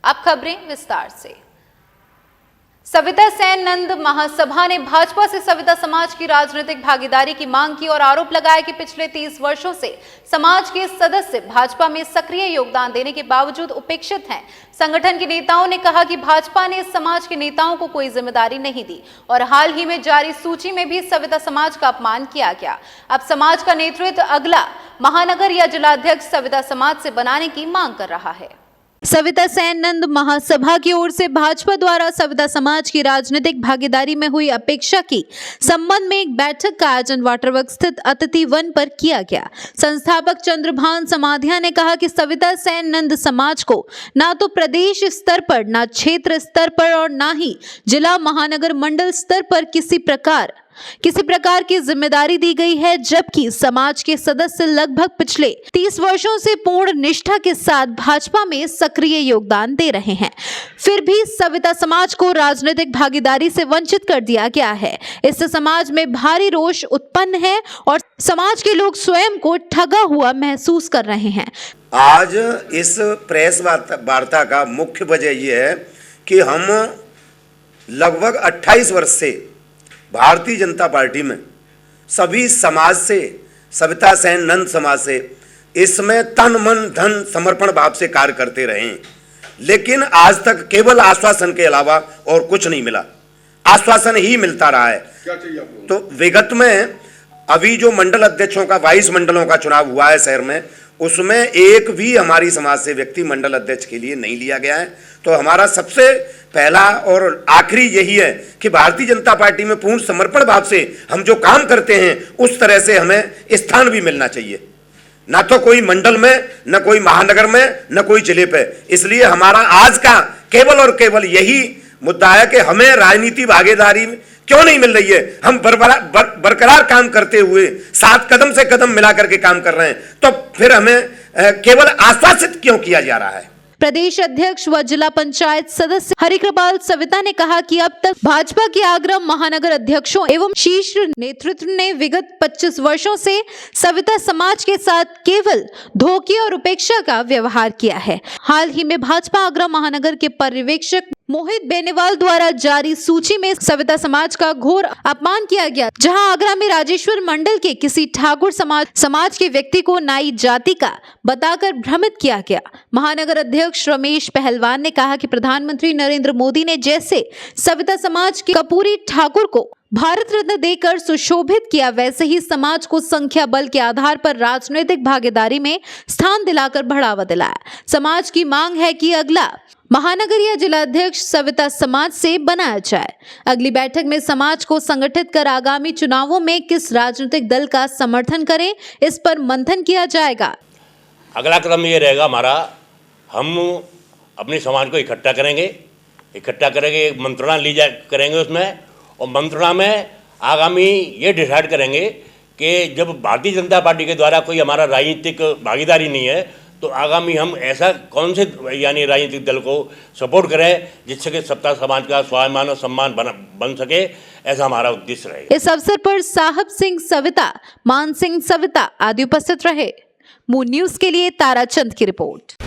अब खबरें विस्तार से। सविता सेन नंद महासभा ने भाजपा से सविता समाज की राजनीतिक भागीदारी की मांग की और आरोप लगाया कि पिछले 30 वर्षों से समाज के सदस्य भाजपा में सक्रिय योगदान देने के बावजूद उपेक्षित हैं। संगठन के नेताओं ने कहा कि भाजपा ने समाज के नेताओं को कोई जिम्मेदारी नहीं दी और हाल ही में जारी सूची में भी सविता समाज का अपमान किया गया। अब समाज का नेतृत्व अगला महानगर या जिलाध्यक्ष सविता समाज से बनाने की मांग कर रहा है। सविता सेन नंद महासभा की ओर से भाजपा द्वारा सविता समाज की राजनीतिक भागीदारी में हुई अपेक्षा की संबंध में एक बैठक का आयोजन वाटरवर्क स्थित अतिथि वन पर किया गया। संस्थापक चंद्रभान समाधिया ने कहा कि सविता सेन नंद समाज को ना तो प्रदेश स्तर पर, ना क्षेत्र स्तर पर और ना ही जिला महानगर मंडल स्तर पर किसी प्रकार की जिम्मेदारी दी गई है, जबकि समाज के सदस्य लगभग पिछले 30 वर्षों से पूर्ण निष्ठा के साथ भाजपा में सक्रिय योगदान दे रहे हैं। फिर भी सविता समाज को राजनीतिक भागीदारी से वंचित कर दिया गया है। इससे समाज में भारी रोष उत्पन्न है और समाज के लोग स्वयं को ठगा हुआ महसूस कर रहे हैं। आज इस प्रेस वार्ता का मुख्य वजह यह है कि हम लगभग 28 वर्ष से भारतीय जनता पार्टी में सभी समाज से, सविता सेन नंद समाज से इसमें तन मन धन समर्पण भाव से कार्य करते रहे, लेकिन आज तक केवल आश्वासन के अलावा और कुछ नहीं मिला। आश्वासन ही मिलता रहा है। क्या चाहिए आपको? तो विगत में अभी जो मंडल अध्यक्षों का 22 मंडलों का चुनाव हुआ है शहर में, उसमें एक भी हमारी समाज से व्यक्ति मंडल अध्यक्ष के लिए नहीं लिया गया है। तो हमारा सबसे पहला और आखिरी यही है कि भारतीय जनता पार्टी में पूर्ण समर्पण भाव से हम जो काम करते हैं उस तरह से हमें स्थान भी मिलना चाहिए, ना तो कोई मंडल में, न कोई महानगर में, न कोई जिले पे। इसलिए हमारा आज का केवल और केवल यही मुद्दा है कि हमें राजनीति भागीदारी क्यों नहीं मिल रही है। हम बरकरार काम करते हुए साथ कदम से कदम मिला करके काम कर रहे हैं, तो फिर हमें केवल आश्वासित क्यों किया जा रहा है। प्रदेश अध्यक्ष व जिला पंचायत सदस्य हरिकृपाल सविता ने कहा कि अब तक भाजपा के आग्रह महानगर अध्यक्षों एवं शीर्ष नेतृत्व ने विगत 25 वर्षों से सविता समाज के साथ केवल धोखे और उपेक्षा का व्यवहार किया है। हाल ही में भाजपा आगरा महानगर के पर्यवेक्षक मोहित बेनीवाल द्वारा जारी सूची में सविता समाज का घोर अपमान किया गया, जहां आगरा में राजेश्वर मंडल के किसी ठाकुर समाज के व्यक्ति को नाई जाति का बताकर भ्रमित किया गया। महानगर अध्यक्ष रमेश पहलवान ने कहा कि प्रधानमंत्री नरेंद्र मोदी ने जैसे सविता समाज के कपूरी ठाकुर को भारत रत्न देकर सुशोभित किया, वैसे ही समाज को संख्या बल के आधार पर राजनीतिक भागीदारी में स्थान दिलाकर बढ़ावा दिलाया। समाज की मांग है कि अगला महानगर या जिलाध्यक्ष सविता समाज से बनाया जाए। अगली बैठक में समाज को संगठित कर आगामी चुनावों में किस राजनीतिक दल का समर्थन करें, इस पर मंथन किया जाएगा। अगला कदम ये रहेगा हमारा, हम अपने समाज को इकट्ठा करेंगे, एक मंत्रणा करेंगे उसमें, और मंत्रणा में आगामी ये डिसाइड करेंगे कि जब भारतीय जनता पार्टी के द्वारा कोई हमारा राजनीतिक भागीदारी नहीं है, तो आगामी हम ऐसा कौन से यानी राजनीतिक दल को सपोर्ट करें जिससे कि सविता समाज का स्वाभिमान और सम्मान बन सके, ऐसा हमारा उद्देश्य रहे। इस अवसर पर साहब सिंह सविता, मान सिंह सविता आदि उपस्थित रहे। मून न्यूज के लिए ताराचंद की रिपोर्ट।